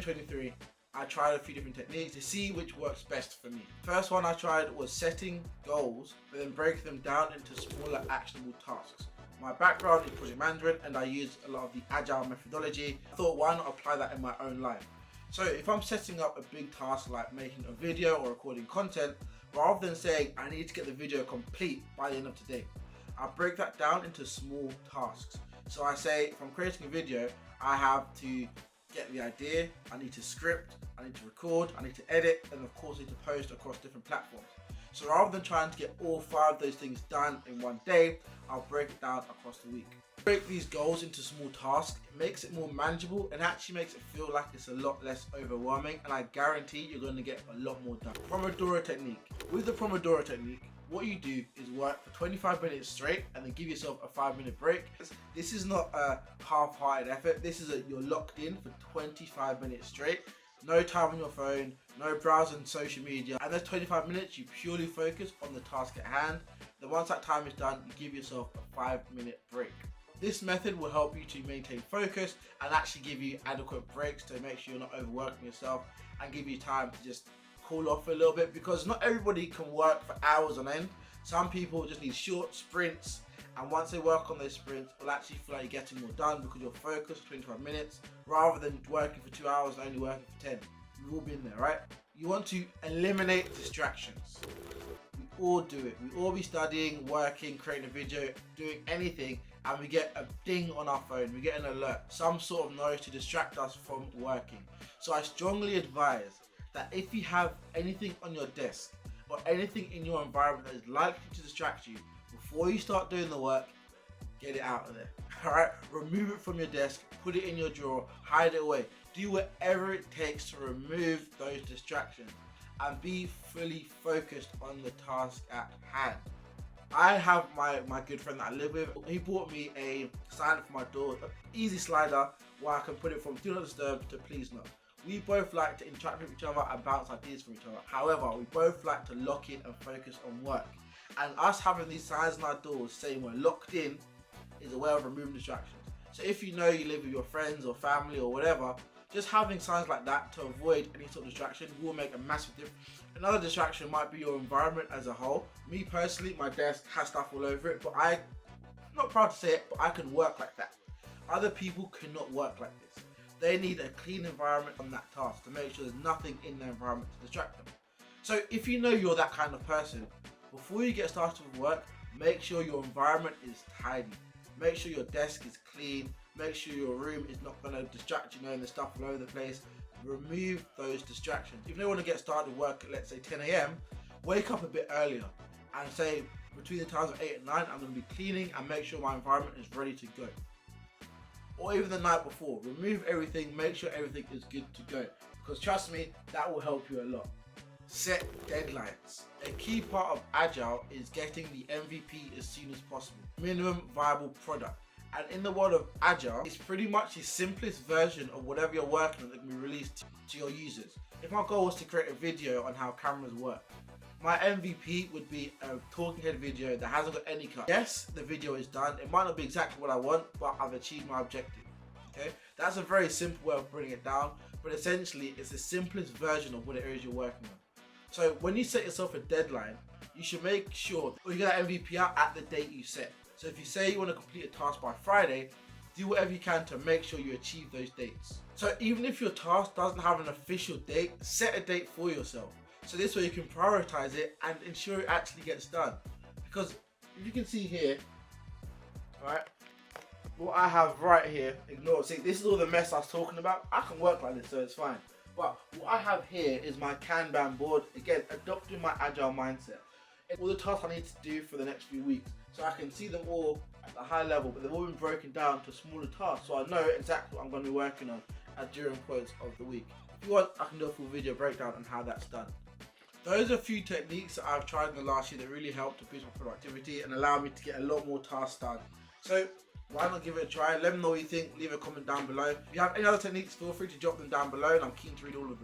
2023, I tried a few different techniques to see which works best for me. First one I tried was setting goals, but then breaking them down into smaller actionable tasks. My background is project management and I use a lot of the agile methodology. I thought, why not apply that in my own life? So if I'm setting up a big task like making a video or recording content, rather than saying I need to get the video complete by the end of today, I break that down into small tasks. So I say, if I'm creating a video, I have to get the idea, I need to script, I need to record, I need to edit, and of course I need to post across different platforms. So rather than trying to get all 5 of those things done in one day, I'll break it down across the week. Break these goals into small tasks, it makes it more manageable and actually makes it feel like it's a lot less overwhelming, and I guarantee you're going to get a lot more done. Pomodoro technique. With the Pomodoro technique, what you do is work for 25 minutes straight and then give yourself a 5-minute break. This is not a half-hearted effort. This is you're locked in for 25 minutes straight. No time on your phone, no browsing social media. And those 25 minutes, you purely focus on the task at hand. Then once that time is done, you give yourself a 5-minute break. This method will help you to maintain focus and actually give you adequate breaks to make sure you're not overworking yourself and give you time to just cool off a little bit, because not everybody can work for hours on end. Some people just need short sprints, and once they work on those sprints, will actually feel like you're getting more done because you're focused for 25 minutes rather than working for 2 hours and only working for 10. We've all been there, right? You want to eliminate distractions. We all do it. We all be studying, working, creating a video, doing anything, and we get a ding on our phone. We get an alert, some sort of noise to distract us from working. So I strongly advise that if you have anything on your desk or anything in your environment that is likely to distract you, before you start doing the work, get it out of there. Alright? Remove it from your desk, put it in your drawer, hide it away. Do whatever it takes to remove those distractions and be fully focused on the task at hand. I have my good friend that I live with. He bought me a sign for my door, an easy slider where I can put it from do not disturb to please not. We both like to interact with each other and bounce ideas from each other. However, we both like to lock in and focus on work. And us having these signs on our doors saying we're locked in is a way of removing distractions. So if you know you live with your friends or family or whatever, just having signs like that to avoid any sort of distraction will make a massive difference. Another distraction might be your environment as a whole. Me personally, my desk has stuff all over it, but I'm not proud to say it, but I can work like that. Other people cannot work like this. They need a clean environment on that task to make sure there's nothing in their environment to distract them. So if you know you're that kind of person, before you get started with work, make sure your environment is tidy. Make sure your desk is clean. Make sure your room is not going to distract you, and there's stuff all over the place. Remove those distractions. If you want to get started with work at, let's say, 10 AM, wake up a bit earlier and say between the times of 8 and 9, I'm going to be cleaning and make sure my environment is ready to go. Or even the night before, remove everything, make sure everything is good to go. Because trust me, that will help you a lot. Set deadlines. A key part of Agile is getting the MVP as soon as possible. Minimum viable product. And in the world of Agile, it's pretty much the simplest version of whatever you're working on that can be released to your users. If my goal was to create a video on how cameras work, my MVP would be a talking head video that hasn't got any cut. Yes, the video is done. It might not be exactly what I want, but I've achieved my objective. Okay, that's a very simple way of bringing it down, but essentially it's the simplest version of what it is you're working on. So when you set yourself a deadline, you should make sure that you get that MVP out at the date you set. So if you say you want to complete a task by Friday, do whatever you can to make sure you achieve those dates. So even if your task doesn't have an official date, set a date for yourself. So this way you can prioritize it and ensure it actually gets done. Because if you can see here, alright, what I have right here, ignore, see this is all the mess I was talking about. I can work like this, so it's fine. But what I have here is my Kanban board, again, adopting my agile mindset. It's all the tasks I need to do for the next few weeks. So I can see them all at a high level, but they've all been broken down to smaller tasks. So I know exactly what I'm going to be working on at during quotes of the week. If you want, I can do a full video breakdown on how that's done. Those are a few techniques that I've tried in the last year that really helped to boost my productivity and allow me to get a lot more tasks done. So why not give it a try? Let me know what you think. Leave a comment down below. If you have any other techniques, feel free to drop them down below, and I'm keen to read all of them.